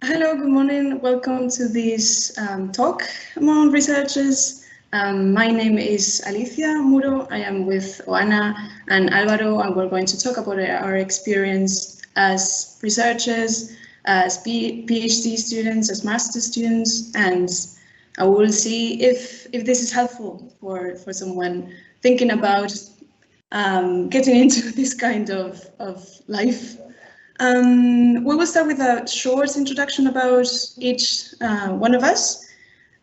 Hello, good morning. Welcome to this talk among researchers. My name is Alicia Muro. I am with Oana and Álvaro, and we're going to talk about our experience as researchers, as PhD students, as master students, and I will see if this is helpful for someone thinking about getting into this kind of life. We will start with a short introduction about each one of us.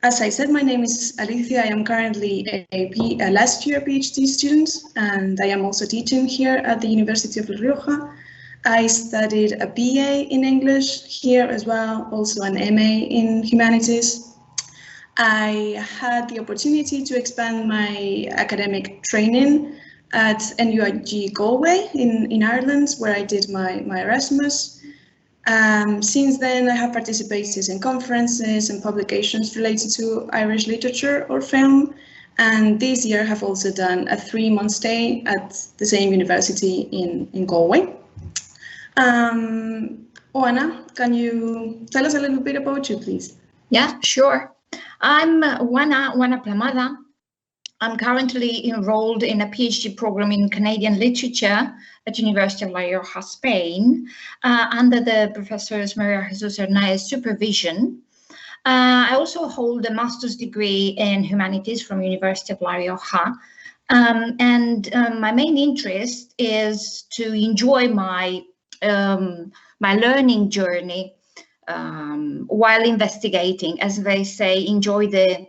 As I said, my name is Alicia. I am currently a last year PhD student, and I am also teaching here at the University of La Rioja. I studied a BA in English here as well, also an MA in Humanities. I had the opportunity to expand my academic training at NUIG Galway in Ireland, where I did my Erasmus. Since then, I have participated in conferences and publications related to Irish literature or film, and this year I have also done a 3-month stay at the same university in Galway. Oana, can you tell us a little bit about you, please? Yeah, sure. I'm Oana Plamada. I'm currently enrolled in a PhD program in Canadian literature at University of La Rioja, Spain, under the Professors Maria Jesus Hernández supervision. I also hold a master's degree in humanities from University of La Rioja, and my main interest is to enjoy my learning journey while investigating, as they say, enjoy the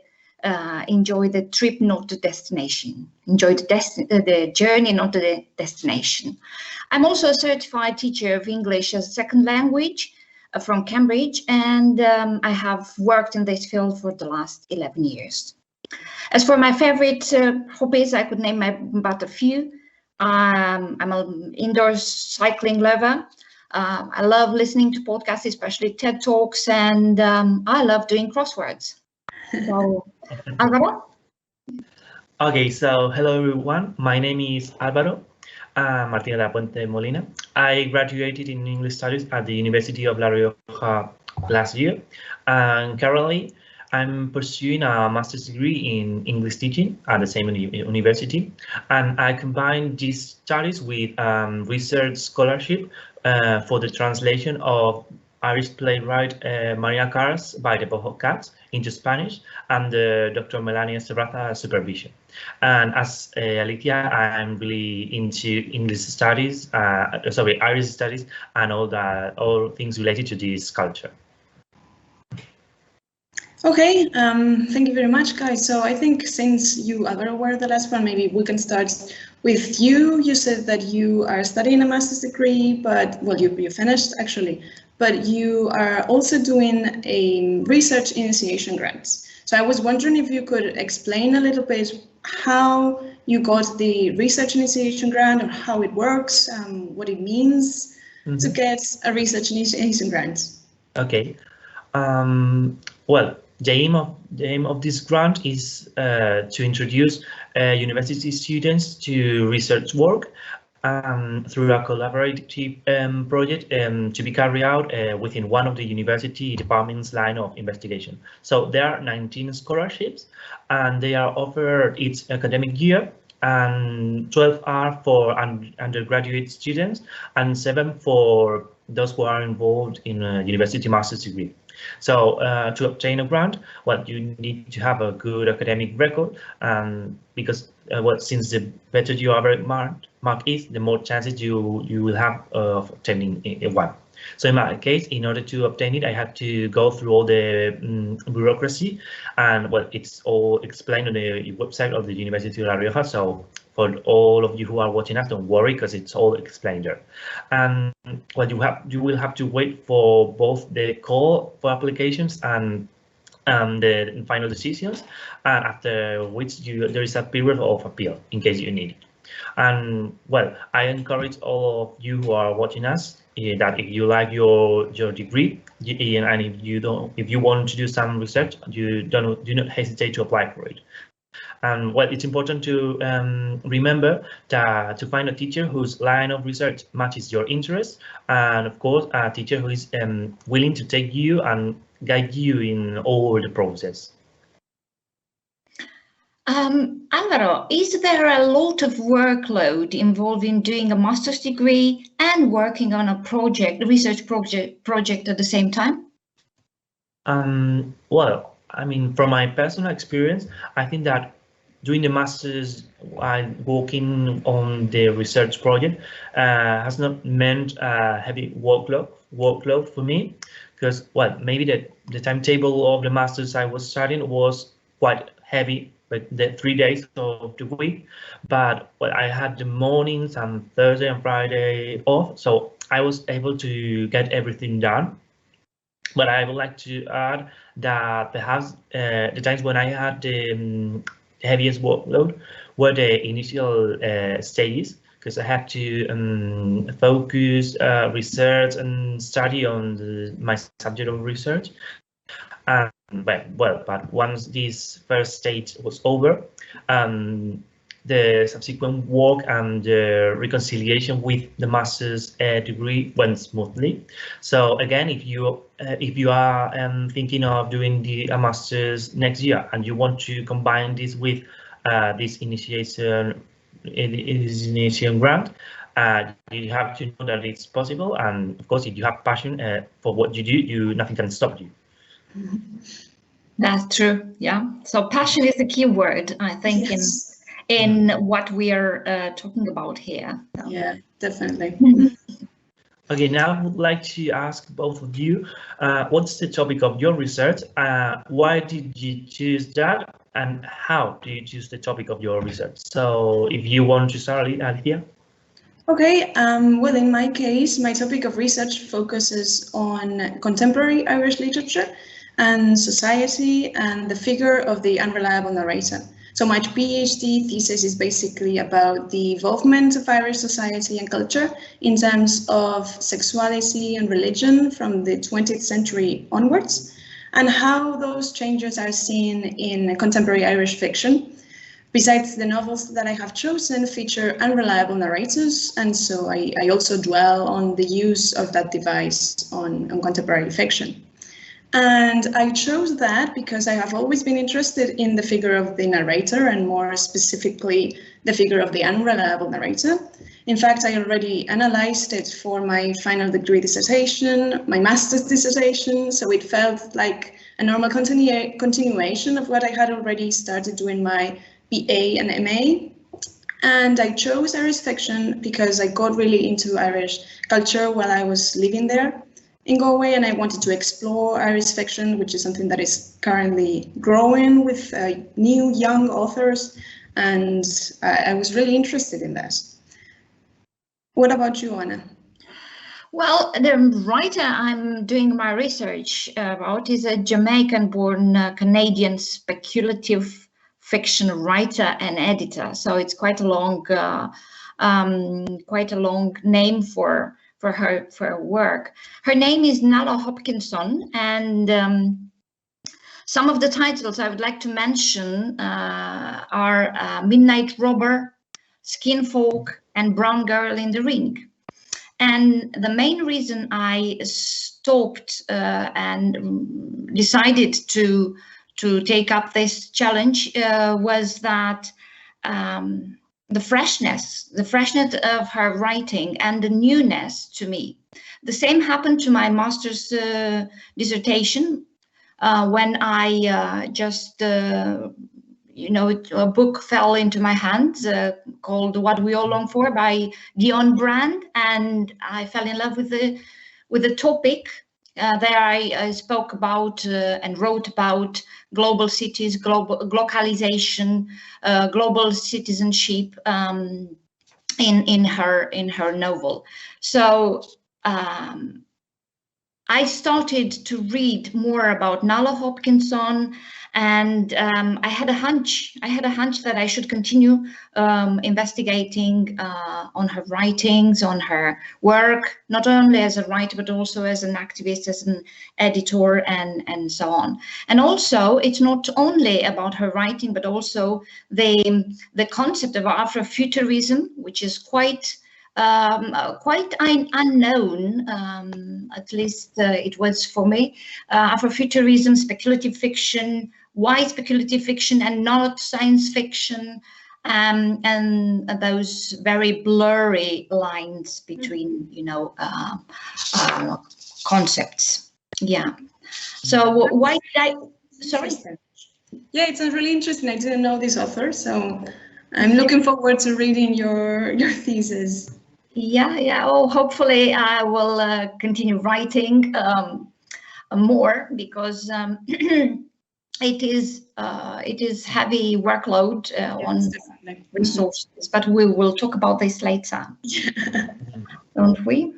trip, not the destination. Enjoy the journey, not the destination. I'm also a certified teacher of English as a second language from Cambridge, and I have worked in this field for the last 11 years. As for my favorite hobbies, I could name about a few. I'm an indoor cycling lover. I love listening to podcasts, especially TED Talks, and I love doing crosswords. So, Álvaro? Okay, so hello everyone. My name is Álvaro Martínez de Puente Molina. I graduated in English Studies at the University of La Rioja last year, and currently I'm pursuing a master's degree in English teaching at the same university, and I combine these studies with research scholarship for the translation of Irish playwright Maria Carr's By the Boho Cats into Spanish under Dr. Melania Serraza supervision. And as Alicia, I'm really into English studies, Irish studies, and all things related to this culture. Okay, thank you very much, guys. So I think since you, Álvaro, were the last one, maybe we can start with you. You said that you are studying a master's degree, but, well, you finished actually, but you are also doing a research initiation grant. So I was wondering if you could explain a little bit how you got the research initiation grant, or how it works, what it means to get a research initiation grant. Okay. Well, the aim of this grant is to introduce university students to research work through a collaborative project to be carried out within one of the university department's line of investigation. So there are 19 scholarships, and they are offered each academic year, and 12 are for undergraduate students and 7 for those who are involved in a university master's degree. So to obtain a grant, well, you need to have a good academic record, because since the better your average mark is, the more chances you will have of obtaining one. So in my case, in order to obtain it, I had to go through all the bureaucracy, and well, it's all explained on the website of the University of La Rioja. So for all of you who are watching us, don't worry, because it's all explained there. And well, you will have to wait for both the call for applications and the final decisions, and after which there is a period of appeal in case you need it. And well, I encourage all of you who are watching us that if you like your degree, and if you want to do some research, do not hesitate to apply for it. And well, it's important to remember that to find a teacher whose line of research matches your interests, and of course, a teacher who is willing to take you and guide you in all the process. Álvaro, is there a lot of workload involved in doing a master's degree and working on a research project at the same time? Well, I mean, from my personal experience, I think that doing the master's while working on the research project has not meant a heavy workload for me, because, well, maybe the timetable of the master's I was studying was quite heavy, like the 3 days of the week, but well, I had the mornings and Thursday and Friday off, so I was able to get everything done. But I would like to add that perhaps the times when I had the heaviest workload were the initial stages, because I had to focus, research and study on my subject of research. And but once this first stage was over, the subsequent work and the reconciliation with the master's degree went smoothly. So again, if you are thinking of doing a master's next year and you want to combine this with this initiation grant, you have to know that it's possible. And of course, if you have passion for what you do, nothing can stop you. That's true. Yeah. So passion is the key word, I think, yes, in what we are talking about here. Yeah, definitely. Okay, now I would like to ask both of you, what's the topic of your research? Why did you choose that? And how do you choose the topic of your research? So if you want to start, Alicia. Okay, well, in my case, my topic of research focuses on contemporary Irish literature and society and the figure of the unreliable narrator. So my PhD thesis is basically about the involvement of Irish society and culture in terms of sexuality and religion from the 20th century onwards, and how those changes are seen in contemporary Irish fiction. Besides, the novels that I have chosen feature unreliable narrators, and so I also dwell on the use of that device on contemporary fiction. And I chose that because I have always been interested in the figure of the narrator, and more specifically, the figure of the unreliable narrator. In fact, I already analyzed it for my final degree dissertation, my master's dissertation, so it felt like a normal continuation of what I had already started doing my BA and MA. And I chose Irish fiction because I got really into Irish culture while I was living there in Galway, and I wanted to explore Irish fiction, which is something that is currently growing with new young authors, and I was really interested in that. What about you, Oana? Well, the writer I'm doing my research about is a Jamaican-born Canadian speculative fiction writer and editor. So it's quite a long name for her work. Her name is Nala Hopkinson, and some of the titles I would like to mention are Midnight Robber, Skinfolk, and Brown Girl in the Ring. And the main reason I stopped and decided to take up this challenge was that the freshness of her writing and the newness to me. The same happened to my master's dissertation when I just, a book fell into my hands called What We All Long For by Dion Brand, and I fell in love with the topic. There I spoke about and wrote about global cities, globalization, global citizenship in her novel. So I started to read more about Nalo Hopkinson, and I had a hunch that I should continue investigating on her writings, on her work, not only as a writer, but also as an activist, as an editor, and so on. And also, it's not only about her writing, but also the concept of Afrofuturism, which is quite unknown, at least it was for me. Afrofuturism, speculative fiction, why speculative fiction and not science fiction, and those very blurry lines between, you know, concepts. Yeah. So why did I? Sorry. Yeah, it sounds really interesting. I didn't know this author, so I'm looking forward to reading your thesis. Yeah. Oh, hopefully I will continue writing more, because it is heavy workload on resources. But we will talk about this later, don't we?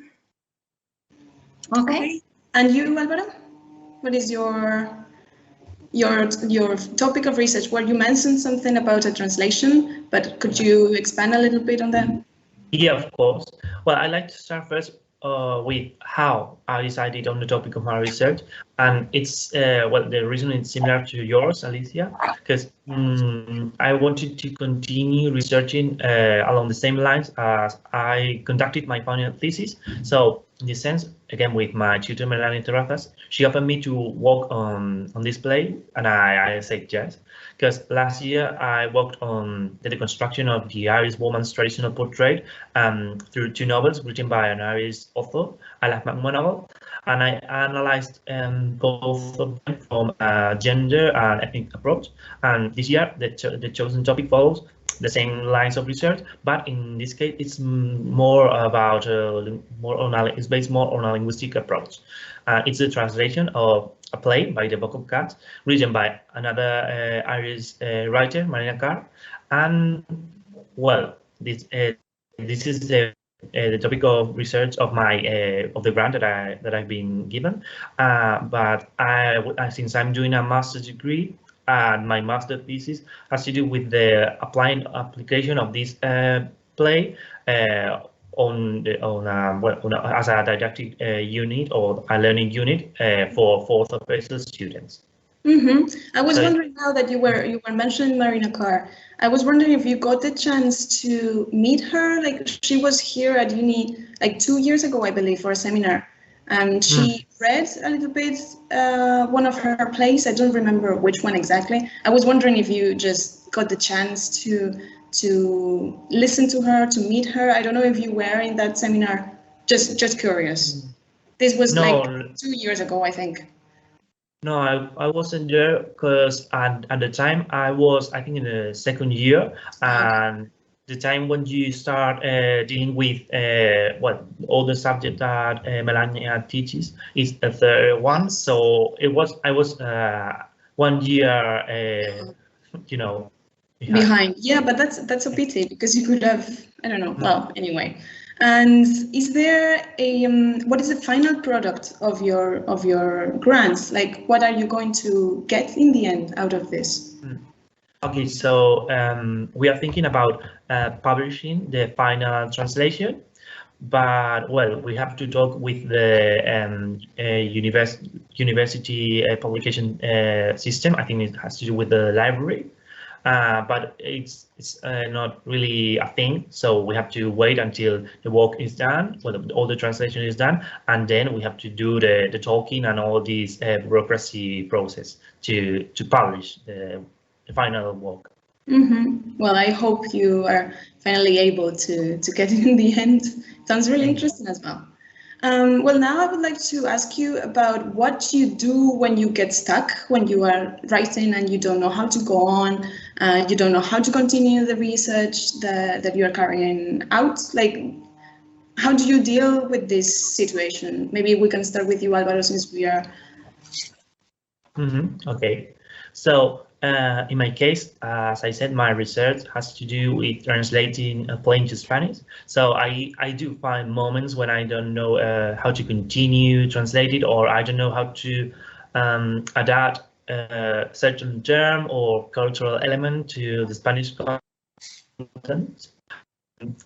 Okay. And you, Álvaro, what is your topic of research? Well, you mentioned something about a translation, but could you expand a little bit on that? Yeah, of course. Well, I'd like to start first with how I decided on the topic of my research, and it's well, the reason is similar to yours, Alicia, because I wanted to continue researching along the same lines as I conducted my final thesis. So in this sense, again, with my tutor Melanie Terrazas, she offered me to work on this play, and I said yes. Because last year I worked on the deconstruction of the Irish woman's traditional portrait through two novels written by an Irish author, Alicia Muro, and I analyzed both of them from a gender and ethnic approach. And this year the chosen topic follows the same lines of research, but in this case it's more about it's based more on a linguistic approach. It's a translation of a play by the Book of Cats, written by another Irish writer, Marina Carr, and well, this is the topic of research of my of the grant that I've been given. But since I'm doing a master's degree, and my master thesis has to do with the application of this play as a didactic unit or a learning unit for fourth semester students. I was wondering, now that you were mentioning Marina Carr, I was wondering if you got the chance to meet her. Like, she was here at uni like 2 years ago, I believe, for a seminar. And she read a little bit one of her plays. I don't remember which one exactly. I was wondering if you just got the chance to listen to her, to meet her. I don't know if you were in that seminar. Just curious. This was like 2 years ago, I think. No, I wasn't there because at the time I was, I think, in the second year, and the time when you start dealing with all the subject that Melania teaches is the third one. So I was 1 year, behind. Yeah, but that's a pity, because you could have, I don't know. Well, anyway. And is there what is the final product of your grants? Like, what are you going to get in the end out of this? Okay, so we are thinking about publishing the final translation, but well, we have to talk with the university publication system. I think it has to do with the library. But it's not really a thing, so we have to wait until the work is done, all the translation is done, and then we have to do the talking and all this bureaucracy process to publish the final work. Well, I hope you are finally able to get it in the end. Sounds really interesting as well. Well, now I would like to ask you about what you do when you get stuck, when you are writing and you don't know how to go on, you don't know how to continue the research that you are carrying out. Like, how do you deal with this situation? Maybe we can start with you, Álvaro, since we are... Okay, so in my case, as I said, my research has to do with translating a play into Spanish. So I do find moments when I don't know how to continue translate it, or I don't know how to adapt a certain term or cultural element to the Spanish content.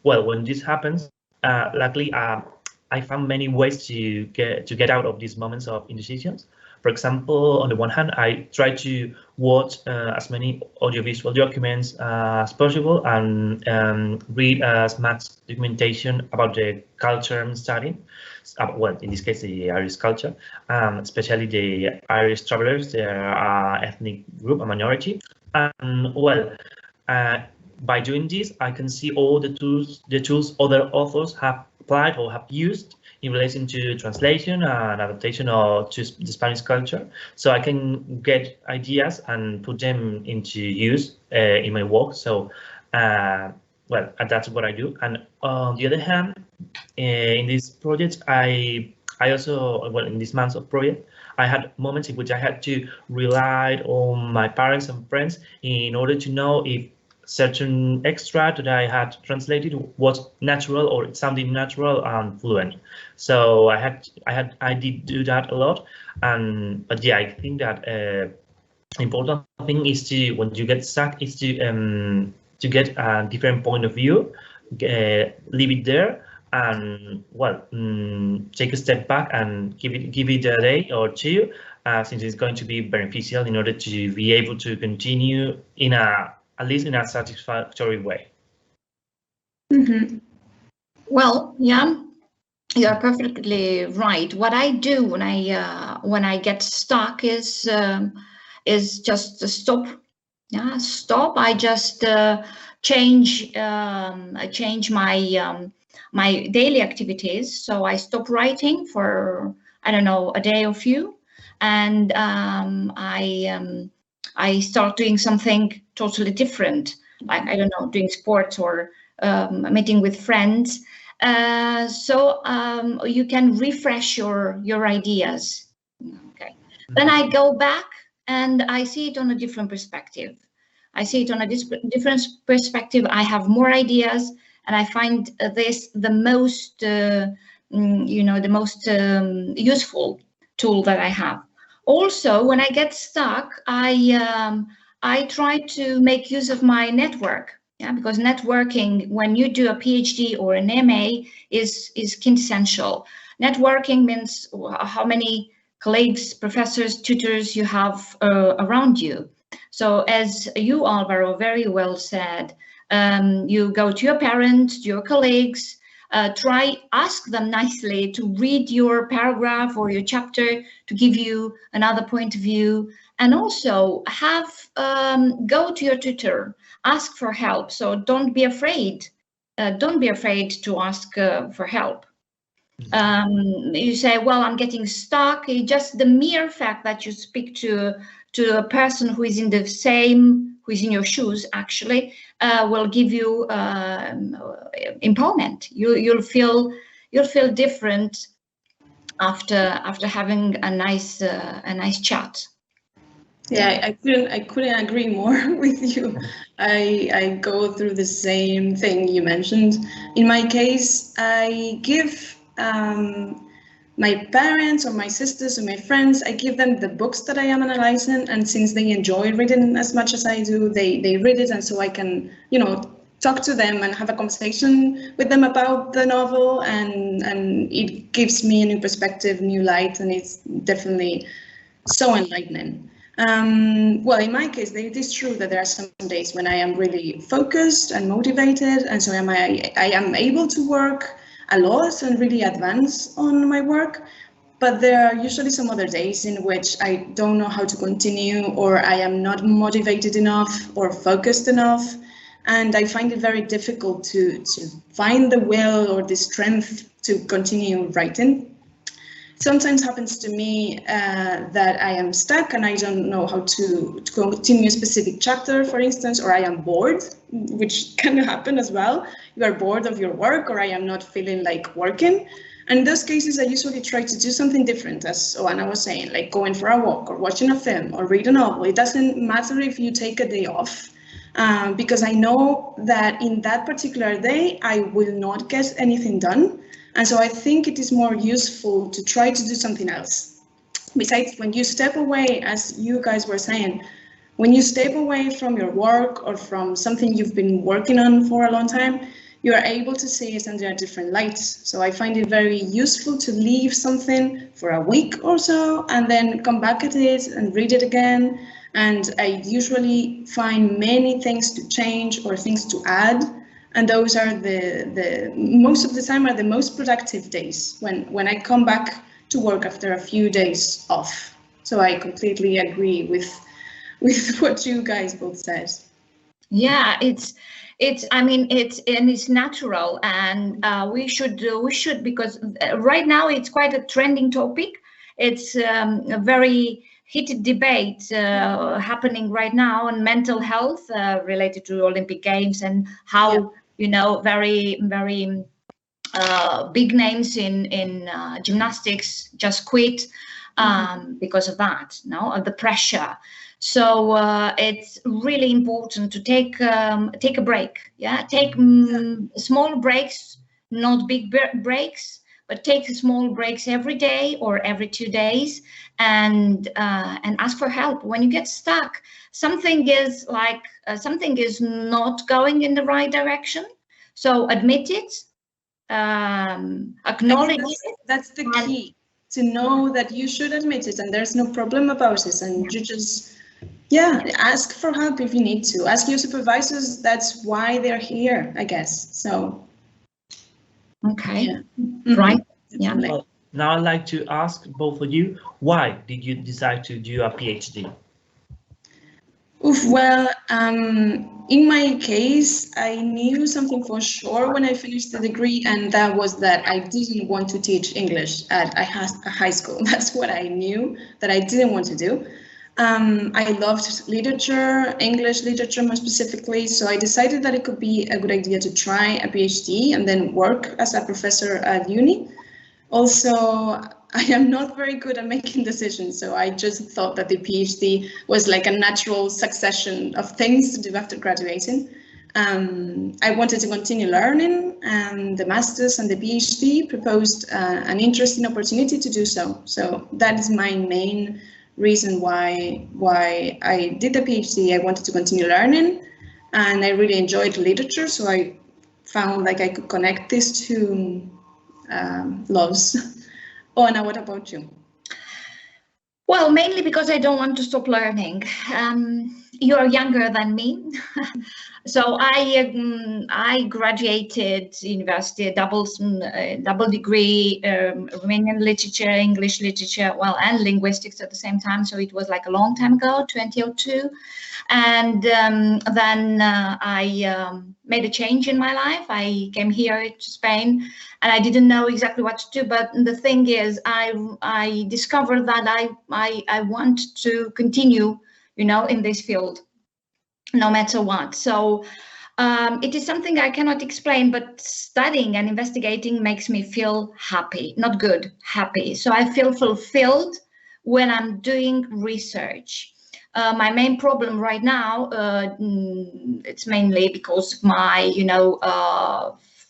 Well, when this happens, luckily I found many ways to get out of these moments of indecisions. For example, on the one hand, I try to watch as many audiovisual documents as possible and read as much documentation about the culture I'm studying. Well, in this case, the Irish culture, especially the Irish travelers. They are an ethnic group, a minority. And well, by doing this, I can see all the tools other authors have applied or have used in relation to translation and adaptation to the Spanish culture. So I can get ideas and put them into use in my work. So, well, that's what I do. And on the other hand, in this project, I also, well, in this month of project, I had moments in which I had to rely on my parents and friends in order to know if certain extract that I had translated was natural or it sounded natural and fluent. So I did do that a lot. But yeah, I think that important thing is to, when you get stuck, is to get a different point of view, leave it there, and well, take a step back and give it a day or two, since it's going to be beneficial in order to be able to continue in at least in a satisfactory way. Mm-hmm. Well, yeah, you are perfectly right. What I do when I get stuck is just to stop. Yeah, stop. I just change my daily activities. So I stop writing for, I don't know, a day or few, and I start doing something totally different, like, I don't know, doing sports or meeting with friends. So you can refresh your ideas. Okay. Then I go back and I see it on a different perspective. I see it on a different perspective. I have more ideas, and I find this the most, the most useful tool that I have. Also, when I get stuck, I try to make use of my network. Yeah, because networking, when you do a PhD or an MA, is quintessential. Networking means how many colleagues, professors, tutors you have around you. So, as you, Álvaro, very well said, you go to your parents, to your colleagues. Ask them nicely to read your paragraph or your chapter to give you another point of view, and also go to your tutor, ask for help. So don't be afraid. Don't be afraid to ask for help. You say, well, I'm getting stuck. Just the mere fact that you speak to a person who is in your shoes, actually, will give you empowerment. You'll feel different after having a nice chat. Yeah, I couldn't agree more with you. I go through the same thing you mentioned. In my case, I give my parents or my sisters or my friends, I give them the books that I am analyzing, and since they enjoy reading as much as I do, they read it, and so I can, talk to them and have a conversation with them about the novel, and it gives me a new perspective, new light, and it's definitely so enlightening. Well, in my case, it is true that there are some days when I am really focused and motivated, and so I am able to work a lot and really advance on my work. But there are usually some other days in which I don't know how to continue, or I am not motivated enough or focused enough. And I find it very difficult to find the will or the strength to continue writing. Sometimes happens to me that I am stuck and I don't know how to continue a specific chapter, for instance, or I am bored, which can happen as well. You are bored of your work, or I am not feeling like working. And in those cases, I usually try to do something different, as Oana was saying, like going for a walk or watching a film or read a novel. It doesn't matter if you take a day off, because I know that in that particular day, I will not get anything done. And so I think it is more useful to try to do something else. Besides, when you step away, as you guys were saying, when you step away from your work or from something you've been working on for a long time, you are able to see it under a different light. So I find it very useful to leave something for a week or so and then come back at it and read it again. And I usually find many things to change or things to add. And those are the most of the time are the most productive days when I come back to work after a few days off. So I completely agree with what you guys both said. Yeah, it's natural, and we should, because right now it's quite a trending topic. It's a very heated debate happening right now on mental health related to Olympic Games, and how very big names in gymnastics just quit because of that, of the pressure. So it's really important to take a break. Take small breaks, not big breaks, but take small breaks every day or every 2 days, and ask for help when you get stuck. Something is not going in the right direction. So admit it, acknowledge it. That's the key, to know that you should admit it and there's no problem about it, and you just ask for help if you need to. Ask your supervisors. That's why they're here, I guess. So okay, right. Yeah. Well, now I'd like to ask both of you, why did you decide to do a PhD? Well, in my case, I knew something for sure when I finished the degree, and that was that I didn't want to teach English at a high school. That's what I knew that I didn't want to do. I loved literature, English literature more specifically, so I decided that it could be a good idea to try a PhD and then work as a professor at uni. Also, I am not very good at making decisions, so I just thought that the PhD was like a natural succession of things to do after graduating. I wanted to continue learning, and the master's and the PhD proposed an interesting opportunity to do so. So that is my main reason why I did the PhD. I wanted to continue learning, and I really enjoyed literature, so I found like I could connect these two loves. Oana, what about you? Well, mainly because I don't want to stop learning. You're younger than me. So I graduated university, double degree, Romanian literature, English literature, and linguistics at the same time. So it was like a long time ago, 2002. And then I made a change in my life. I came here to Spain, and I didn't know exactly what to do. But the thing is, I discovered that I want to continue, in this field, no matter what. So it is something I cannot explain, but studying and investigating makes me feel happy, not good, happy. So I feel fulfilled when I'm doing research. My main problem right now, it's mainly because of my,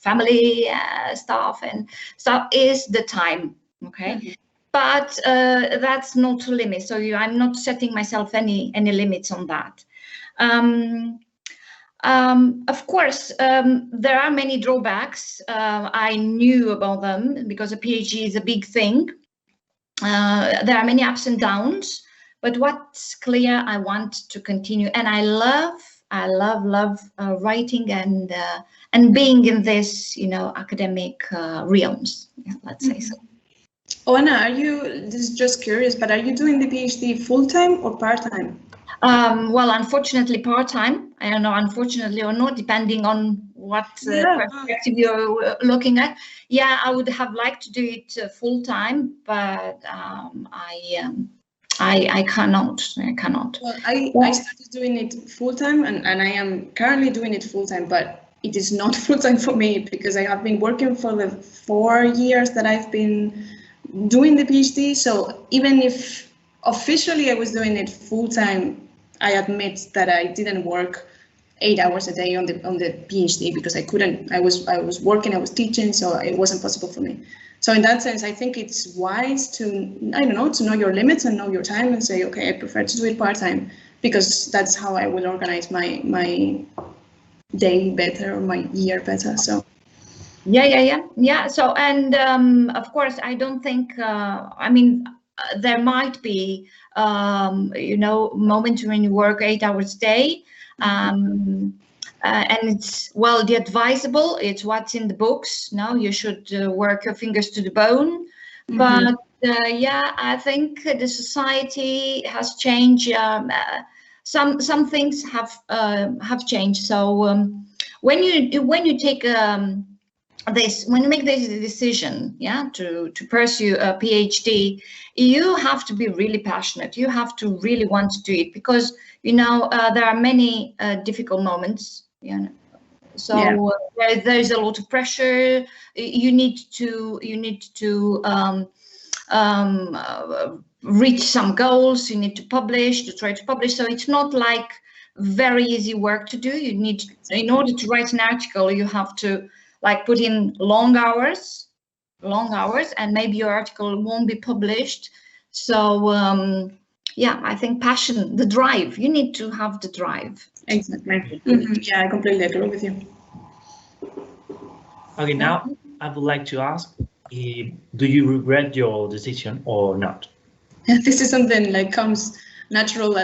family stuff and stuff, is the time, okay? Mm-hmm. But that's not a limit. So I'm not setting myself any limits on that. Of course, there are many drawbacks. I knew about them because a PhD is a big thing. There are many ups and downs, but what's clear, I want to continue, and I love writing and being in this, academic realms. Yeah, let's say so. Oana, this is just curious, but are you doing the PhD full-time or part-time? Well, unfortunately, part-time. I don't know, unfortunately or not, depending on what perspective you're looking at. Yeah, I would have liked to do it full-time, but I cannot. Well, I started doing it full-time, and I am currently doing it full-time, but it is not full-time for me, because I have been working for the 4 years that I've been doing the PhD. So even if officially I was doing it full-time, I admit that I didn't work 8 hours a day on the PhD, because I couldn't. I was working, I was teaching, so it wasn't possible for me. So in that sense, I think it's wise to, I don't know, to know your limits and know your time and say, okay, I prefer to do it part-time, because that's how I will organize my day better, or my year better. So yeah. So, and of course, I don't think, I mean, there might be, you know, moments when you work 8 hours a day, and it's, well, the advisable, it's what's in the books. No, you should work your fingers to the bone. But yeah, I think the society has changed. Some things have changed. So when you take when you make this decision, yeah, to pursue a PhD, you have to be really passionate. You have to really want to do it, because you know there are many difficult moments. You know, so there's a lot of pressure. You need to reach some goals. You need to try to publish. So it's not like very easy work to do. You need to, in order to write an article, you have to like put in long hours, and maybe your article won't be published. So yeah, I think passion, the drive, you need to have the drive. Exactly. Yeah, I completely agree with you. Okay, now I would like to ask, do you regret your decision or not? This is something like comes natural,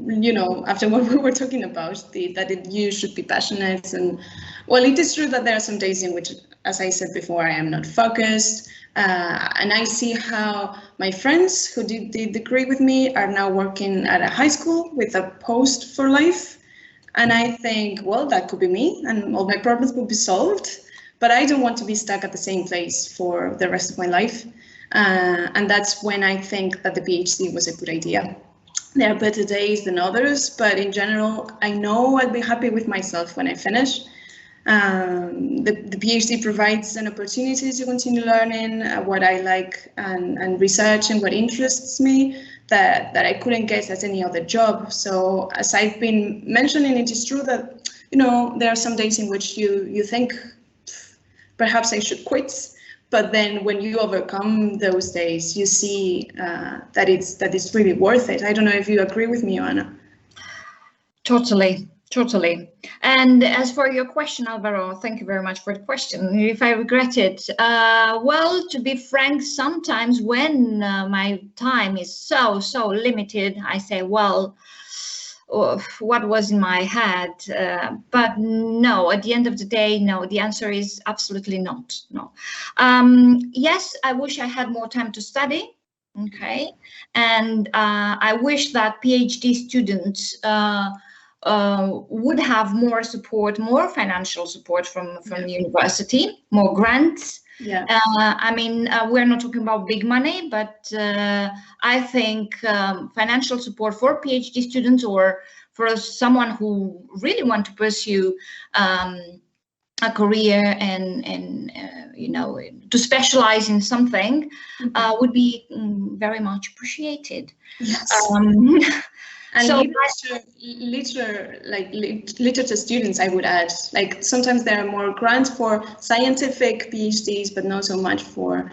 you know, after what we were talking about, that you should be passionate. And well, it is true that there are some days in which, as I said before, I am not focused. And I see how my friends who did the degree with me are now working at a high school with a post for life. And I think, well, that could be me, and all my problems would be solved. But I don't want to be stuck at the same place for the rest of my life. And that's when I think that the PhD was a good idea. There are better days than others, but in general, I know I'll be happy with myself when I finish. The PhD provides an opportunity to continue learning what I like and researching what interests me that I couldn't get at any other job. So as I've been mentioning, it is true that, you know, there are some days in which you think perhaps I should quit. But then when you overcome those days, you see that it's really worth it. I don't know if you agree with me, Oana. Totally. And as for your question, Álvaro, thank you very much for the question. If I regret it, well, to be frank, sometimes when my time is so limited, I say, well, what was in my head, but no, at the end of the day, no, the answer is absolutely not, no. Yes, I wish I had more time to study, okay, and I wish that PhD students would have more support, more financial support from the university, more grants. Yeah. I mean, we're not talking about big money, but I think financial support for PhD students, or for someone who really want to pursue a career and you know, to specialize in something, would be very much appreciated. Yes. And so literature students, I would add, like sometimes there are more grants for scientific PhDs, but not so much for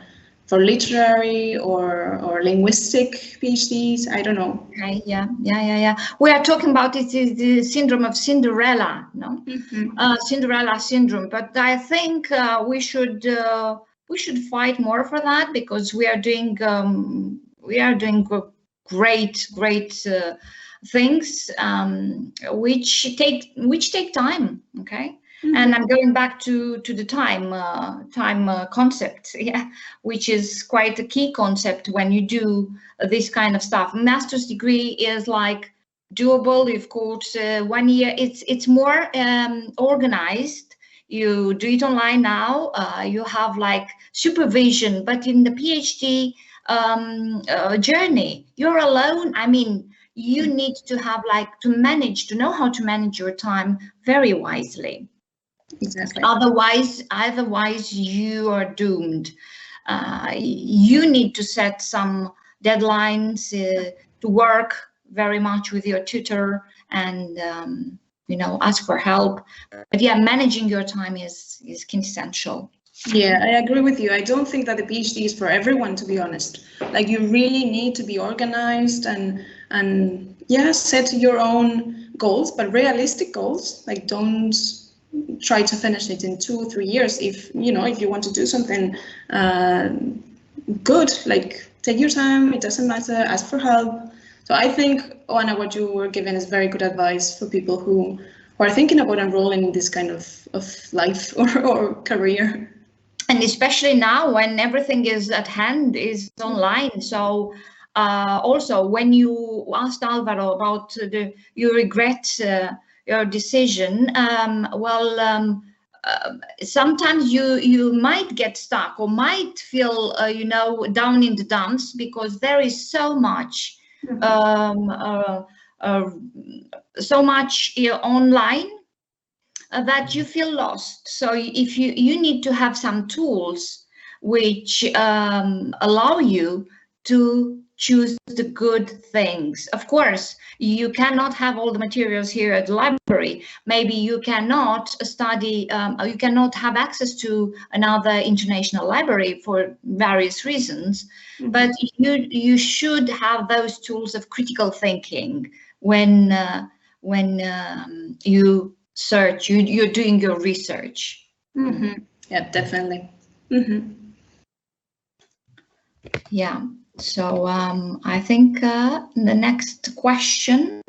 literary or linguistic PhDs. I don't know. Okay, yeah. We are talking about it is the syndrome of Cinderella, no? Cinderella syndrome. But I think we should fight more for that, because we are doing great things which take time, okay. And I'm going back to the time concept, yeah, which is quite a key concept when you do this kind of stuff. Master's degree is like doable. You've got 1 year. It's more organized. You do it online now. You have like supervision, but in the PhD journey, you're alone. I mean, you need to have to know how to manage your time very wisely. Exactly. Otherwise you are doomed. You need to set some deadlines to work very much with your tutor and ask for help. But yeah, managing your time is quintessential. Yeah, I agree with you. I don't think that the PhD is for everyone, to be honest. Like, you really need to be organized and yeah, set your own goals, but realistic goals. Like, don't try to finish it in 2 or 3 years. If you want to do something good, like, take your time. It doesn't matter. Ask for help. So I think, Oana, what you were giving is very good advice for people who are thinking about enrolling in this kind of life or career. And especially now when everything is at hand, is online. So also when you asked Álvaro about you regret your decision, sometimes you might get stuck or might feel down in the dumps because there is so much online that you feel lost. So if you need to have some tools which allow you to choose the good things. Of course, you cannot have all the materials here at the library. Maybe you cannot study, you cannot have access to another international library for various reasons, but you should have those tools of critical thinking when you search, you're doing your research. Yeah, definitely. Yeah. So I think the next question,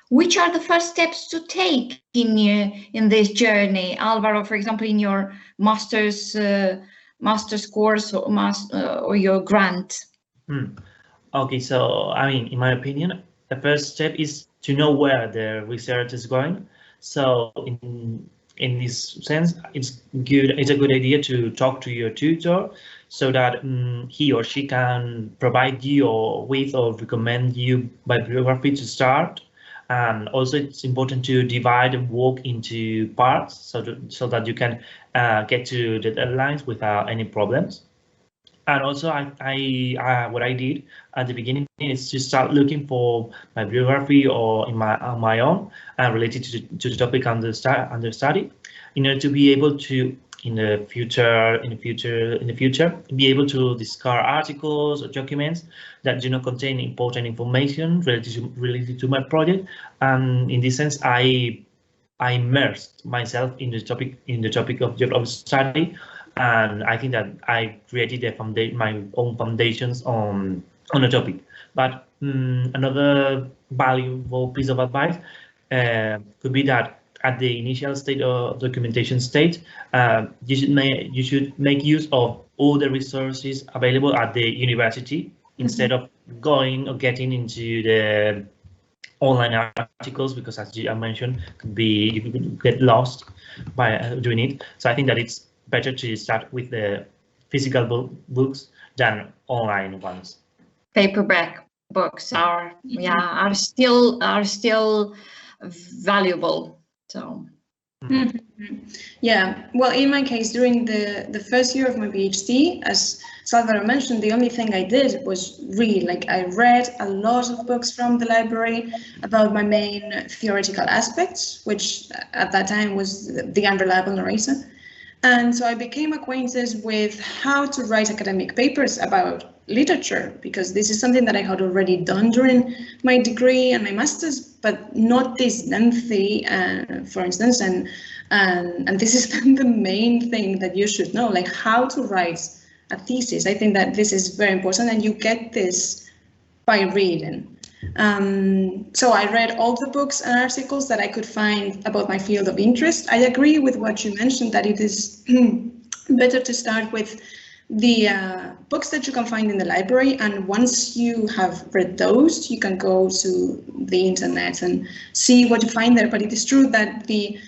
which are the first steps to take in this journey? Álvaro, for example, in your master's course or your grant? Okay, so I mean, in my opinion, the first step is to know where the research is going. So in this sense, it's a good idea to talk to your tutor so that he or she can provide you with or recommend you bibliography to start. And also it's important to divide the work into parts so that you can get to the deadlines without any problems. And also, what I did at the beginning is to start looking for bibliography or on my own related to the topic under study, in order to be able to in the future be able to discard articles or documents that do not contain important information related to my project. And in this sense, I immersed myself in the topic of study. And I think that I created my own foundations on the topic. But another valuable piece of advice could be that at the initial state or documentation stage, you should make use of all the resources available at the university instead of going or getting into the online articles, because as I mentioned, you could get lost by doing it. So I think that it's better to start with the physical books than online ones. Paperback books are still valuable. So. Yeah, well, in my case, during the first year of my PhD, as Álvaro mentioned, the only thing I did was read. Like, I read a lot of books from the library about my main theoretical aspects, which at that time was the unreliable narrator. And so I became acquainted with how to write academic papers about literature, because this is something that I had already done during my degree and my master's, but not this lengthy, for instance. And this is the main thing that you should know, like how to write a thesis. I think that this is very important, and you get this by reading. So I read all the books and articles that I could find about my field of interest. I agree with what you mentioned, that it is better to start with the books that you can find in the library, and once you have read those, you can go to the internet and see what you find there. But it is true that the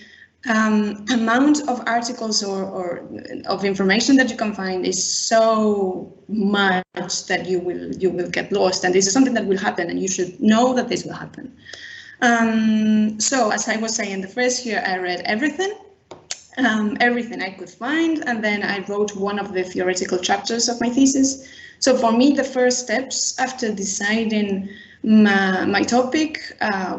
amount of articles or of information that you can find is so much that you will get lost, and this is something that will happen, and you should know that this will happen. So as I was saying, the first year I read everything I could find, and then I wrote one of the theoretical chapters of my thesis. So for me, the first steps after deciding my topic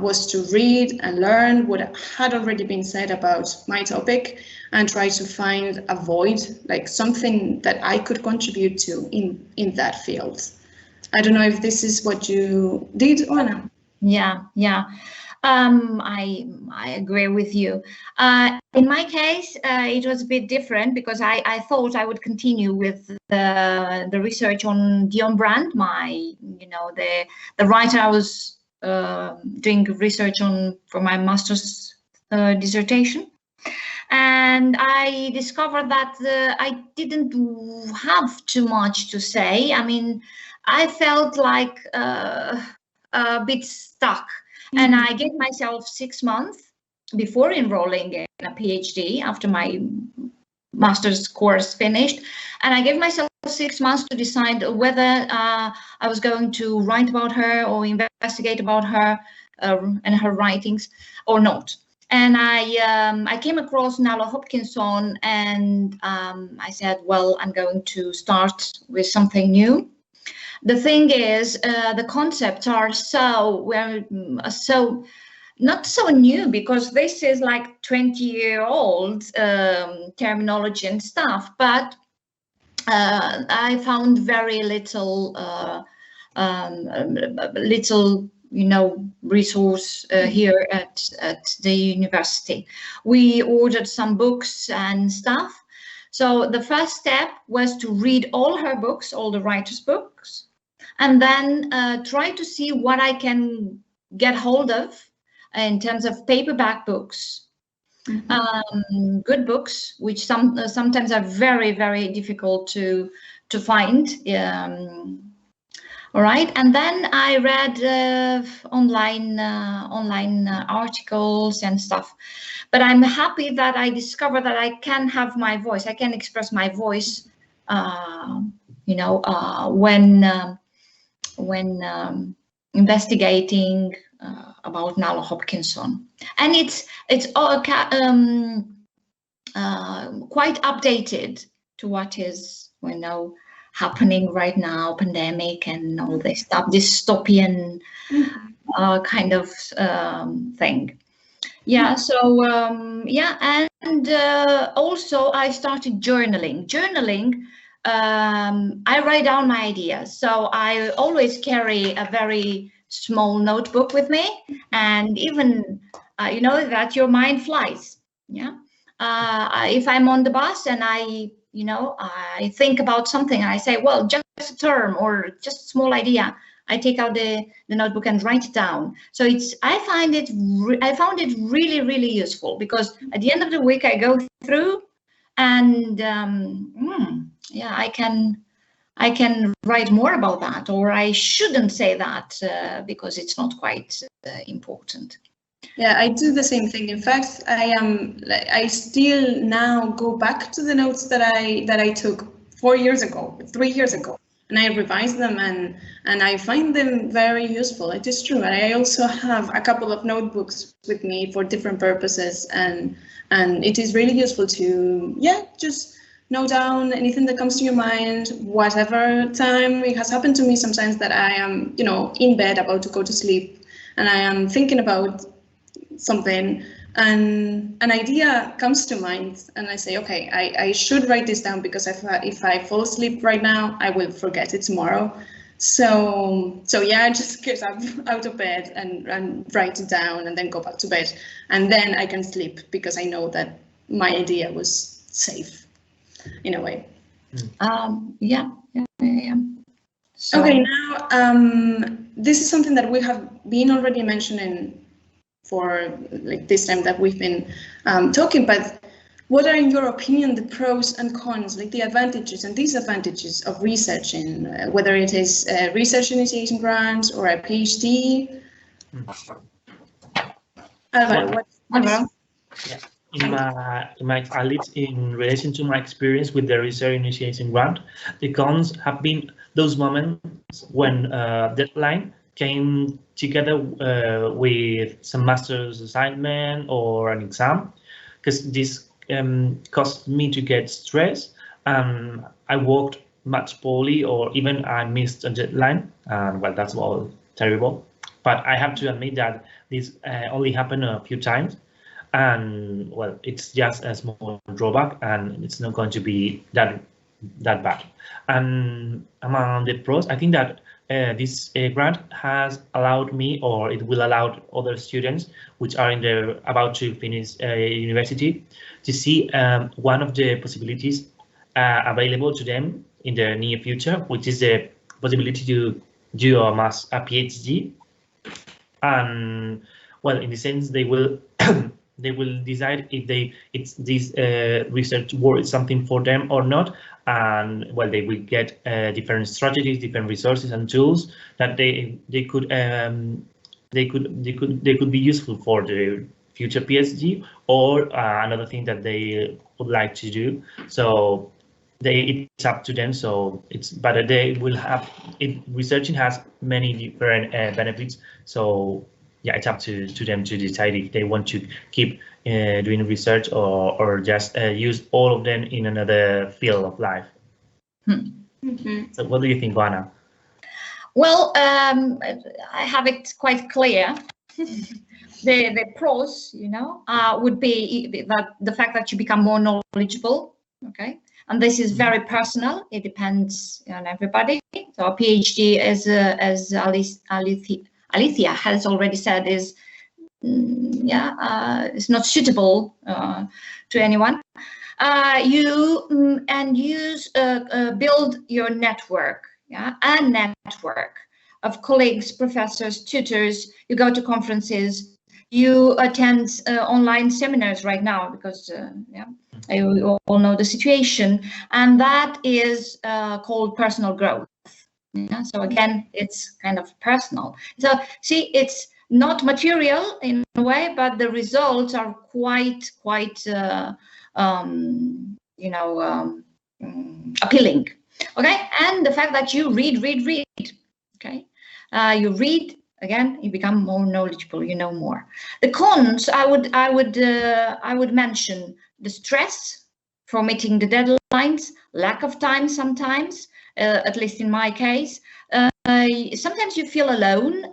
was to read and learn what had already been said about my topic and try to find a void, like something that I could contribute to in that field. I don't know if this is what you did, Oana. Yeah. I agree with you. In my case, it was a bit different because I thought I would continue with the research on Dion Brand, the writer I was doing research on for my master's dissertation. And I discovered that I didn't have too much to say. I mean, I felt like a bit stuck. And I gave myself 6 months before enrolling in a PhD after my master's course finished. And I gave myself 6 months to decide whether I was going to write about her or investigate about her and her writings or not. And I came across Nalo Hopkinson, and I said, well, I'm going to start with something new. The thing is, the concepts are not so new, because this is like 20-year-old terminology and stuff, but I found very little resource here at the university. We ordered some books and stuff. So the first step was to read all her books, all the writers' books, and then try to see what I can get hold of in terms of paperback books, good books, which sometimes are very, very difficult to find. All right, and then I read online articles and stuff. But I'm happy that I discovered that I can have my voice. I can express my voice, when investigating about Nalo Hopkinson, and it's all quite updated to what is happening right now, pandemic and all this stuff, dystopian kind of thing. Yeah, so and also I started journaling. I write down my ideas, so I always carry a very small notebook with me, and even that your mind flies. Yeah, if I'm on the bus and I think about something, and I say, well, just a term or just a small idea, I take out the notebook and write it down. So I found it really, really useful, because at the end of the week I go through and I can write more about that, or I shouldn't say that because it's not quite important. Yeah, I do the same thing. In fact, I still now go back to the notes that I took 4 years ago, 3 years ago, and I revise them, and I find them very useful. It is true. And I also have a couple of notebooks with me for different purposes, and it is really useful to just note down anything that comes to your mind, whatever time. It has happened to me sometimes that I am, in bed about to go to sleep, and I am thinking about something, and an idea comes to mind, and I say, okay, I should write this down, because if I fall asleep right now, I will forget it tomorrow. So yeah, I just get up out of bed and write it down, and then go back to bed, and then I can sleep, because I know that my idea was safe in a way. Yeah. So. Okay, now this is something that we have been already mentioning for like this time that we've been talking, but what are, in your opinion, the pros and cons, like the advantages and disadvantages of researching, whether it is a research initiation grant or a PhD? Álvaro, Álvaro? Yeah. At least in relation to my experience with the research initiation grant, the cons have been those moments when deadline came together with some master's assignment or an exam, because this caused me to get stressed. I worked much poorly, or even I missed a deadline. Well, that's all terrible. But I have to admit that this only happened a few times. And well, it's just a small drawback, and it's not going to be that bad. And among the pros, I think that this grant has allowed me, or it will allow other students which are about to finish university, to see one of the possibilities available to them in the near future, which is the possibility to do a PhD. And well, in the sense, they will they will decide if this research work is something for them or not, and well, they will get different strategies, different resources and tools that they could be useful for the future PhD, or another thing that they would like to do. So it's up to them. So but they will have researching has many different benefits. So yeah, it's up to them to decide if they want to keep doing research or just use all of them in another field of life. So what do you think, Oana? Well, I have it quite clear. The pros, would be that the fact that you become more knowledgeable, okay? And this is very personal. It depends on everybody. So a PhD, as Alicia has already said, is it's not suitable to anyone. You build your network, a network of colleagues, professors, tutors. You go to conferences. You attend online seminars right now because you all know the situation, and that is called personal growth. So again, it's kind of personal. So see, it's not material in a way, but the results are quite appealing. Okay, and the fact that you read. Okay, you read. Again, you become more knowledgeable. You know more. The cons, I would mention the stress from meeting the deadlines, lack of time sometimes. At least in my case, sometimes you feel alone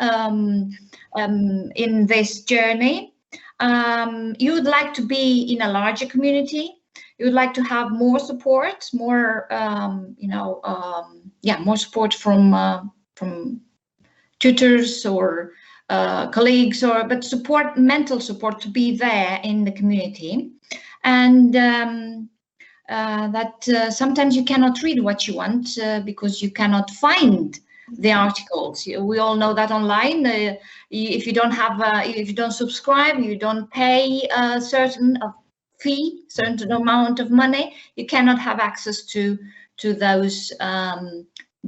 in this journey. You would like to be in a larger community. You would like to have more support, more more support from tutors or colleagues, but support, mental support, to be there in the community. And that sometimes you cannot read what you want because you cannot find the articles. We all know that online, if you don't have, if you don't subscribe, you don't pay a certain fee, certain amount of money, you cannot have access to those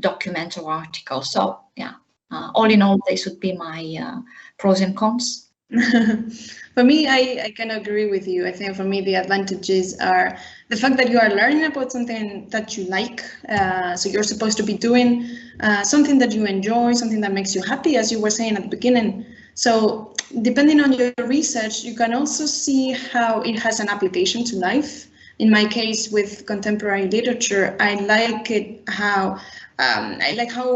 documents or articles. So yeah, all in all, this would be my pros and cons. For me, I can agree with you. I think for me, the advantages are the fact that you are learning about something that you like. So you're supposed to be doing something that you enjoy, something that makes you happy, as you were saying at the beginning. So depending on your research, you can also see how it has an application to life. In my case, with contemporary literature, I like how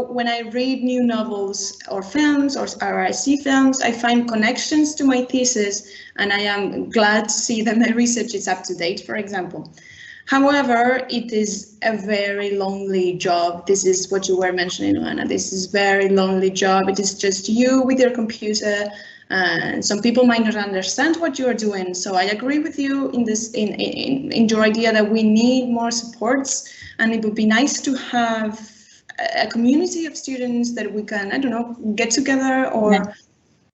when I read new novels or films, or I see films, I find connections to my thesis, and I am glad to see that my research is up to date, for example. However, it is a very lonely job. This is what you were mentioning, Oana. This is a very lonely job. It is just you with your computer. And some people might not understand what you are doing. So I agree with you in this, in your idea that we need more supports, and it would be nice to have a community of students that we can, I don't know, get together, or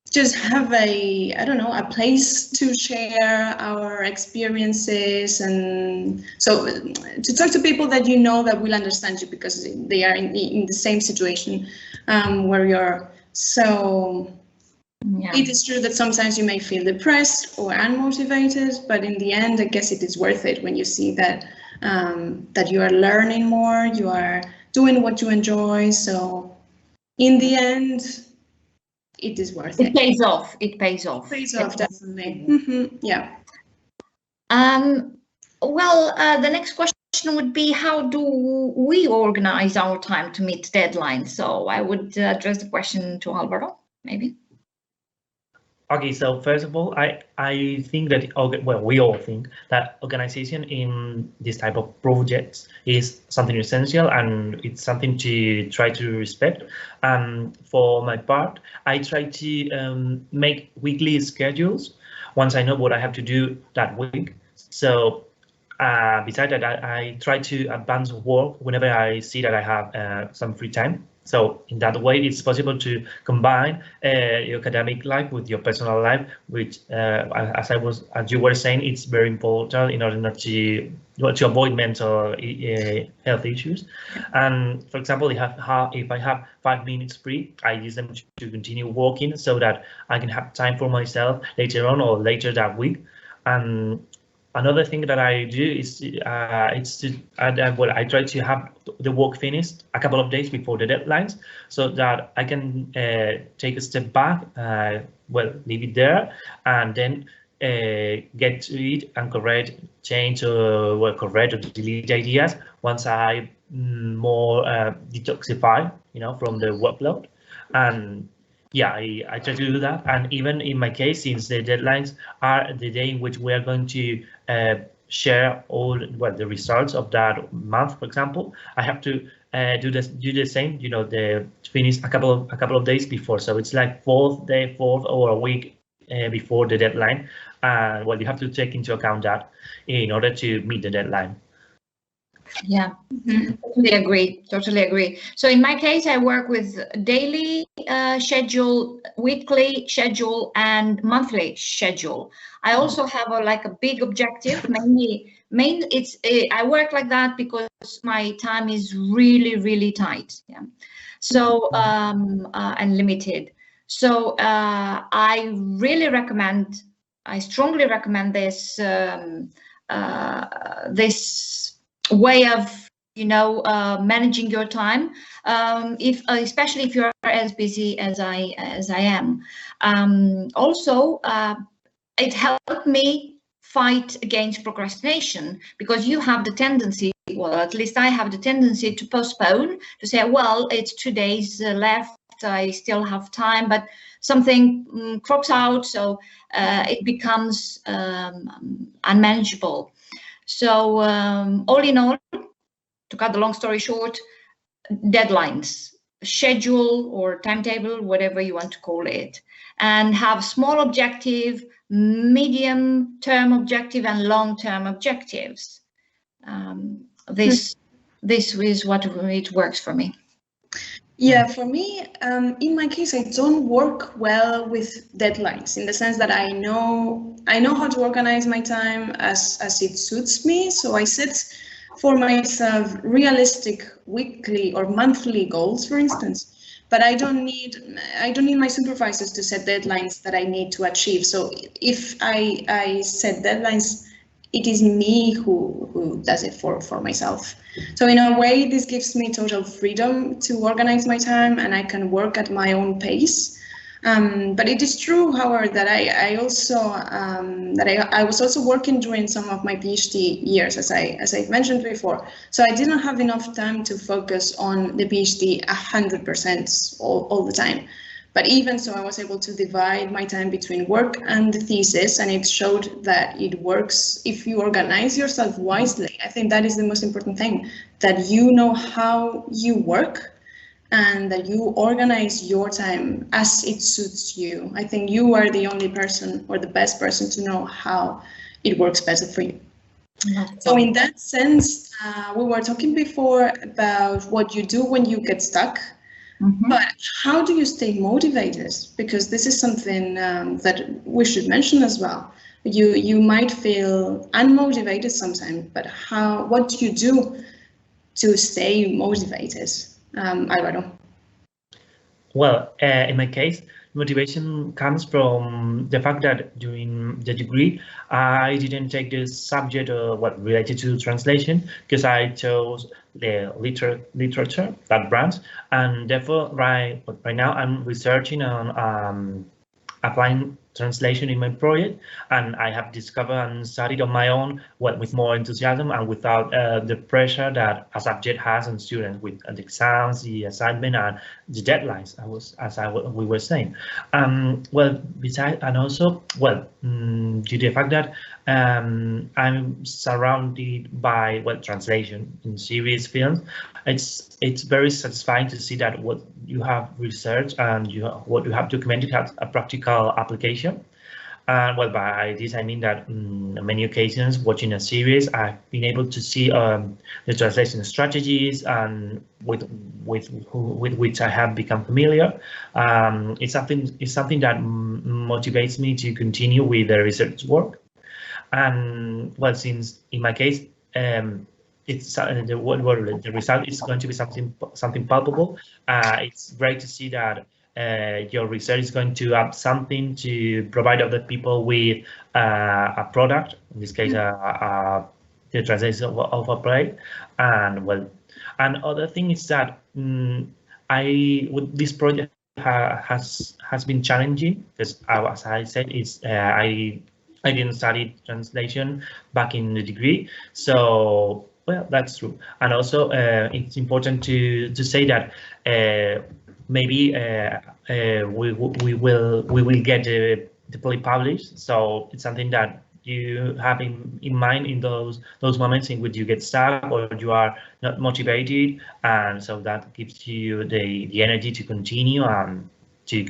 just have a place to share our experiences, and so to talk to people that you know that will understand you because they are in the same situation where you're. So it is true that sometimes you may feel depressed or unmotivated, but in the end, I guess it is worth it when you see that that you are learning more, you are doing what you enjoy. So in the end, it is worth it. It pays off. It pays off. It pays off, definitely. Mm-hmm. Yeah. Well, the next question would be, how do we organize our time to meet deadlines? So I would address the question to Álvaro, maybe. Okay, so first of all, I think that, well, we all think that organization in this type of projects is something essential, and it's something to try to respect. For my part, I try to make weekly schedules once I know what I have to do that week. So besides that, I try to advance work whenever I see that I have some free time. So in that way, it's possible to combine your academic life with your personal life, which, as you were saying, it's very important in order not to avoid mental health issues. And for example, if I have 5 minutes free, I use them to continue working so that I can have time for myself later on or later that week. And another thing that I do is I try to have the work finished a couple of days before the deadlines, so that I can take a step back, leave it there, and then get to it and change or correct or delete ideas once I more detoxify, from the workload. And yeah, I try to do that. And even in my case, since the deadlines are the day in which we are going to share all the results of that month, for example, I have to do the same, the finish a couple of days before. So it's like fourth or a week before the deadline. Well, you have to take into account that in order to meet the deadline. Yeah, totally agree. So in my case, I work with daily schedule, weekly schedule, and monthly schedule. I also have a big objective. I work like that because my time is really tight. Yeah, so and limited. So I strongly recommend this this way of managing your time, especially if you're as busy as I am. Also, it helped me fight against procrastination, because you have the tendency, well, at least I have the tendency to postpone, to say, well, it's 2 days left, I still have time, but something crops out, so it becomes unmanageable. So all in all, to cut the long story short, deadlines, schedule or timetable, whatever you want to call it, and have small objective, medium-term objective, and long-term objectives. This is what it works for me. Yeah, for me, in my case, I don't work well with deadlines, in the sense that I know how to organize my time as it suits me. So I set for myself realistic weekly or monthly goals, for instance. But I don't need my supervisors to set deadlines that I need to achieve. So if I set deadlines, it is me who does it for myself. So in a way, this gives me total freedom to organize my time, and I can work at my own pace. But it is true, however, that I was also working during some of my PhD years, as I mentioned before. So I didn't have enough time to focus on the PhD 100% all the time. But even so, I was able to divide my time between work and the thesis, and it showed that it works if you organize yourself wisely. I think that is the most important thing, that you know how you work and that you organize your time as it suits you. I think you are the only person or the best person to know how it works better for you. So in that sense, we were talking before about what you do when you get stuck. Mm-hmm. But how do you stay motivated? Because this is something that we should mention as well. You might feel unmotivated sometimes, but what do you do to stay motivated, Álvaro? Well, in my case, motivation comes from the fact that during the degree, I didn't take this subject related to translation because I chose the literature, that branch, and therefore right now I'm researching on applying translation in my project, and I have discovered and studied on my own with more enthusiasm and without the pressure that a subject has on students with the exams, the assignment, and the deadlines. We were saying. Well, besides, and also, due to the fact that I'm surrounded by translation in series, films, it's very satisfying to see that what you have researched and what you have documented has a practical application. By this I mean that in many occasions, watching a series, I've been able to see the translation strategies and with which I have become familiar. It's something that motivates me to continue with the research work. And since in my case, it's the result is going to be something palpable. It's great to see that your research is going to add something to provide other people with a product. In this case, the translation of a play. And other thing is that this project has been challenging because, as I said, I didn't study translation back in the degree, so that's true. And also, it's important to say that maybe we will get the play published. So it's something that you have in mind in those moments in which you get stuck or you are not motivated, and so that gives you the energy to continue and to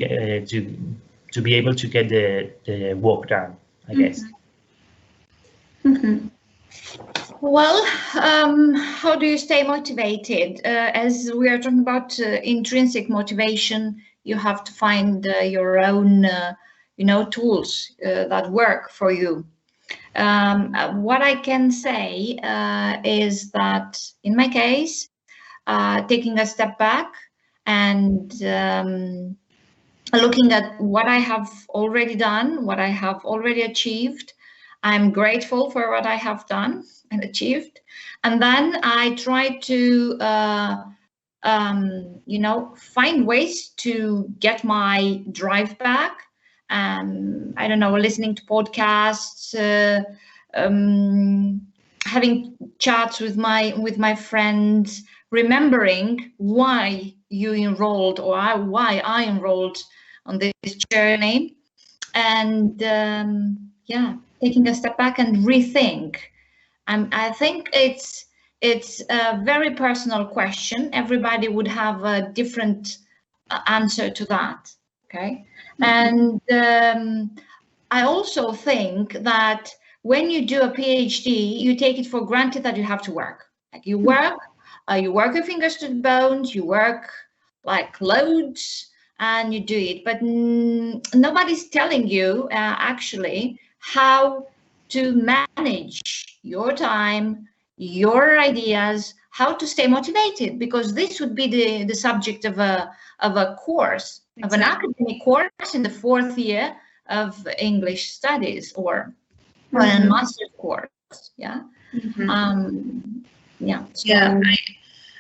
be able to get the work done, I guess. Mm-hmm. Well, how do you stay motivated? As we are talking about intrinsic motivation, you have to find your own, tools that work for you. What I can say is that in my case, taking a step back and looking at what I have already done, what I have already achieved, I'm grateful for what I have done and achieved. And then I try to, find ways to get my drive back. I don't know, listening to podcasts, having chats with my friends, remembering why you enrolled or why I enrolled on this journey, and taking a step back and rethink. I think it's a very personal question. Everybody would have a different answer to that. Okay, and I also think that when you do a PhD, you take it for granted that you have to work. Like you work your fingers to the bones, you work like loads, and you do it. But nobody's telling you actually how to manage your time, your ideas, how to stay motivated, because this would be the subject of a course, exactly, of an academic course in the 4th year of English studies or a master's course. Yeah.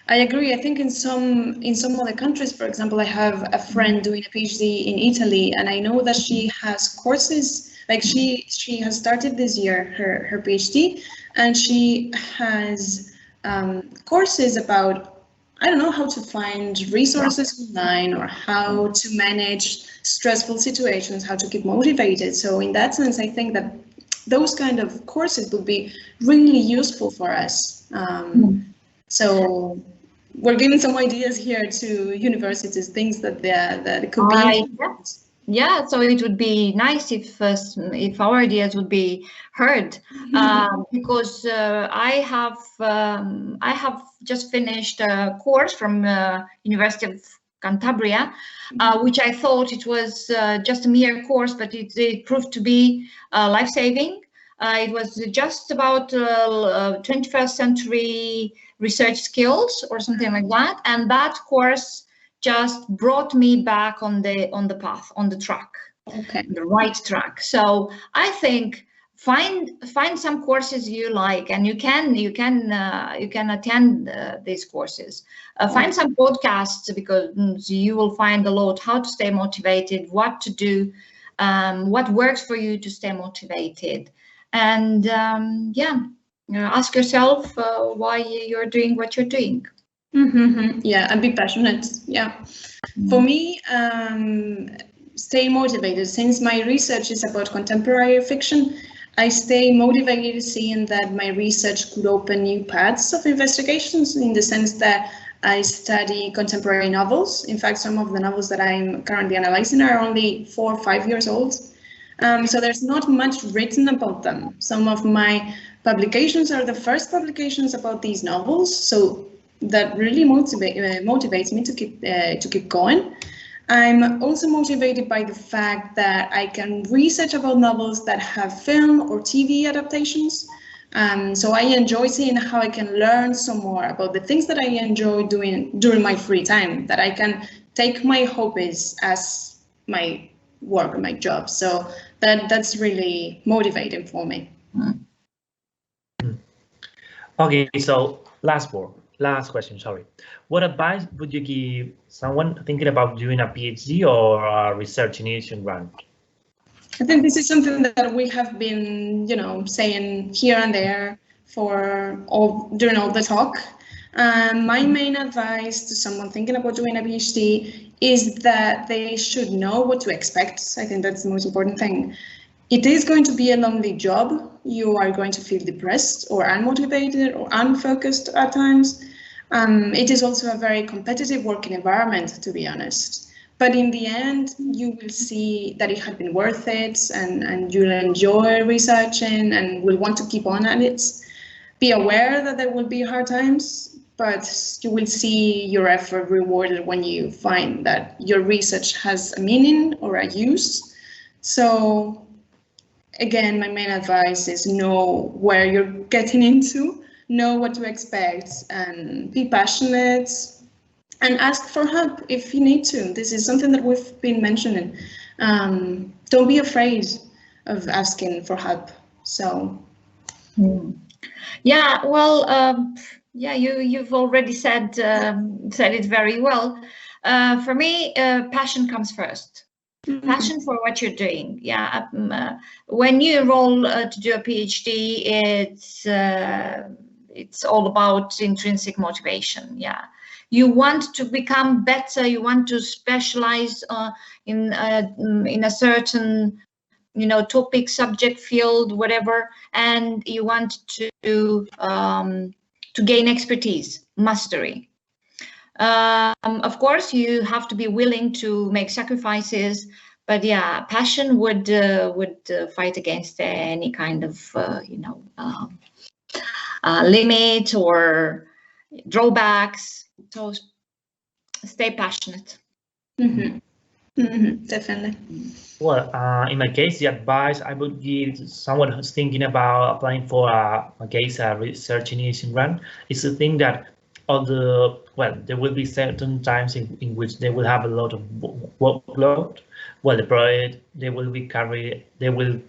I agree. I think in some other countries, for example, I have a friend doing a PhD in Italy, and I know that she has courses. Like she has started this year her PhD, and she has courses about, I don't know, how to find resources online or how to manage stressful situations, how to keep motivated. So in that sense, I think that those kind of courses would be really useful for us. So we're giving some ideas here to universities, things that could be. Yeah, so it would be nice if our ideas would be heard, because I have just finished a course from University of Cantabria, which I thought it was just a mere course, but it proved to be life-saving. It was just about 21st century research skills or something like that, and that course just brought me back on the path, on the track, the right track. So I think find some courses you like, and you can attend these courses. Find some podcasts, because you will find a lot how to stay motivated, what to do, what works for you to stay motivated, and ask yourself why you're doing what you're doing. Yeah, and be passionate. Yeah, for me, stay motivated. Since my research is about contemporary fiction, I stay motivated seeing that my research could open new paths of investigations, in the sense that I study contemporary novels. In fact, some of the novels that I'm currently analyzing are only 4 or 5 years old. So there's not much written about them. Some of my publications are the first publications about these novels, so that really motivates me to keep going. I'm also motivated by the fact that I can research about novels that have film or TV adaptations. So I enjoy seeing how I can learn some more about the things that I enjoy doing during my free time, that I can take my hobbies as my work, my job. So that's really motivating for me. Okay, so last question, sorry. What advice would you give someone thinking about doing a PhD or a research initiation grant? I think this is something that we have been, saying here and there during all the talk. My main advice to someone thinking about doing a PhD is that they should know what to expect. I think that's the most important thing. It is going to be a lonely job. You are going to feel depressed or unmotivated or unfocused at times. It is also a very competitive working environment, to be honest. But in the end, you will see that it had been worth it, and you'll enjoy researching and will want to keep on at it. Be aware that there will be hard times, but you will see your effort rewarded when you find that your research has a meaning or a use. So again, my main advice is know where you're getting into, know what to expect, and be passionate, and ask for help if you need to. This is something that we've been mentioning. Don't be afraid of asking for help. So, yeah, well, you've already said it very well. For me, passion comes first. Passion for what you're doing. Yeah, when you enroll to do a PhD, it's all about intrinsic motivation. Yeah, you want to become better. You want to specialize in a certain, topic, subject, field, whatever, and you want to gain expertise, mastery. Of course, you have to be willing to make sacrifices, but yeah, passion would fight against any kind of limit or drawbacks. So stay passionate. Definitely. Well, in my case, the advice I would give to someone who's thinking about applying for a research initiation grant is to think that there will be certain times in which they will have a lot of workload. Well, the project they will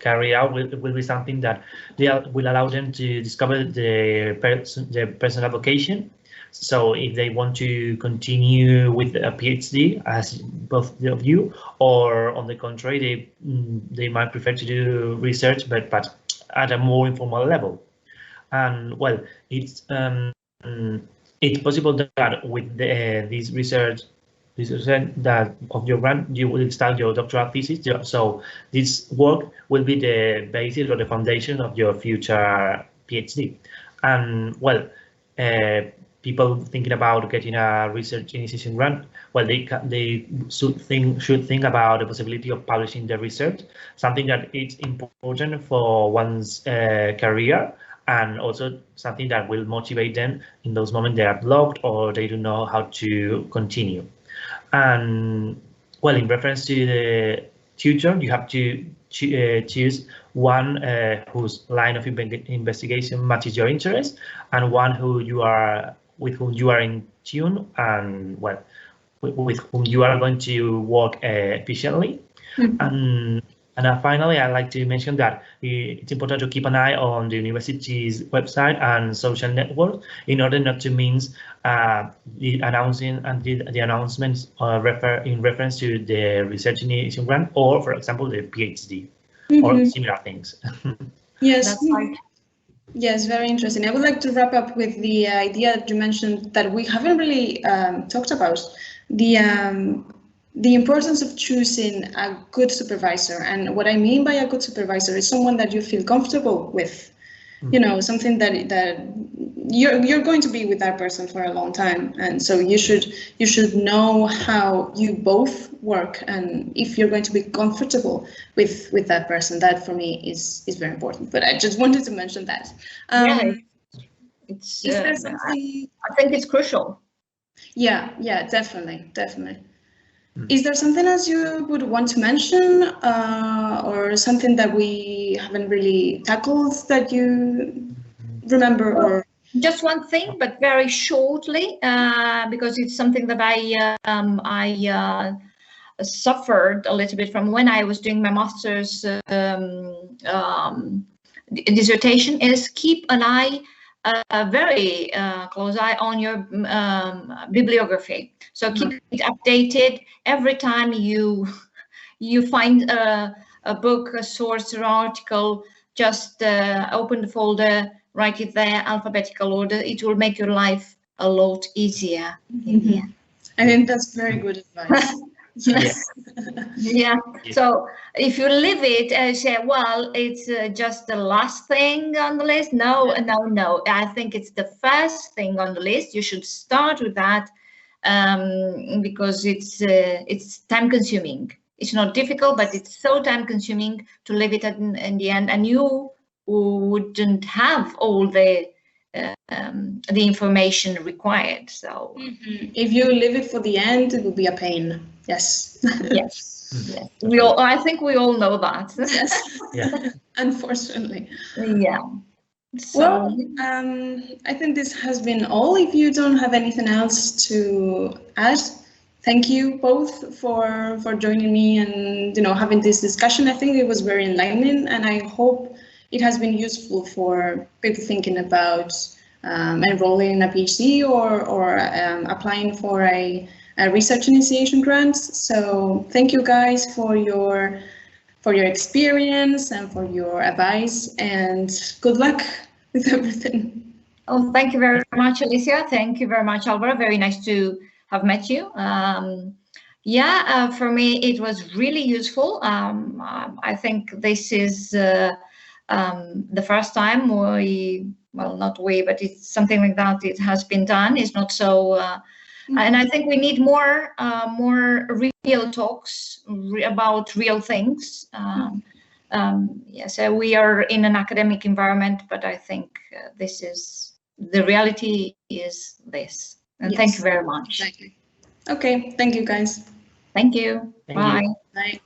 carry out will be something that will allow them to discover their personal vocation. So if they want to continue with a PhD, as both of you, or on the contrary, they might prefer to do research, but at a more informal level. And well, it's possible that with this research that of your grant, you will start your doctoral thesis. So this work will be the basis or the foundation of your future PhD. And well, people thinking about getting a research initiation grant, well, they should think about the possibility of publishing their research, something that is important for one's career, and also something that will motivate them in those moments they are blocked or they don't know how to continue. And well, in reference to the tutor, you have to choose one whose line of investigation matches your interest, and one with whom you are in tune, and well, with whom you are going to work efficiently. And finally, I'd like to mention that it's important to keep an eye on the university's website and social networks in order not to miss the announcements in reference to the research initiation grant, or, for example, the PhD or similar things. Yes, that's right. Yes, very interesting. I would like to wrap up with the idea that you mentioned that we haven't really talked about, the importance of choosing a good supervisor. And what I mean by a good supervisor is someone that you feel comfortable with, you know, something that you're going to be with that person for a long time, and so you should know how you both work, and if you're going to be comfortable with that person. That for me is very important. But I just wanted to mention that. It's is there something? I think it's crucial. Yeah, definitely. Is there something else you would want to mention, or something that we haven't really tackled that you remember? Or just one thing, but very shortly, because it's something that I suffered a little bit from when I was doing my master's dissertation, is keep an eye, a very close eye on your bibliography. So keep it updated every time you find a book, a source, or article. Just open the folder, write it there, alphabetical order. It will make your life a lot easier. I think that's very good advice. Yes. Yeah. So if you leave it and say, well, it's just the last thing on the list. No. I think it's the first thing on the list. You should start with that, because it's time consuming. It's not difficult, but it's so time consuming to leave it in the end, and you wouldn't have all the information required. So if you leave it for the end, it will be a pain. Yes. Yes. I think we all know that. Yes. Unfortunately. Yeah. So, well, I think this has been all. If you don't have anything else to add, thank you both for joining me and having this discussion. I think it was very enlightening, and I hope it has been useful for people thinking about enrolling in a PhD or applying for a research initiation grant. So thank you guys for your experience and for your advice, and good luck with everything. Oh, thank you very much, Alicia. Thank you very much, Álvaro. Very nice to have met you. For me, it was really useful. I think this is the first time but it's something like that. It has been done. It's not so, and I think we need more real talks about real things. So we are in an academic environment, but I think this is the reality. Is this? And yes. Thank you very much. Exactly. Okay. Thank you, guys. Thank you. Bye. Bye.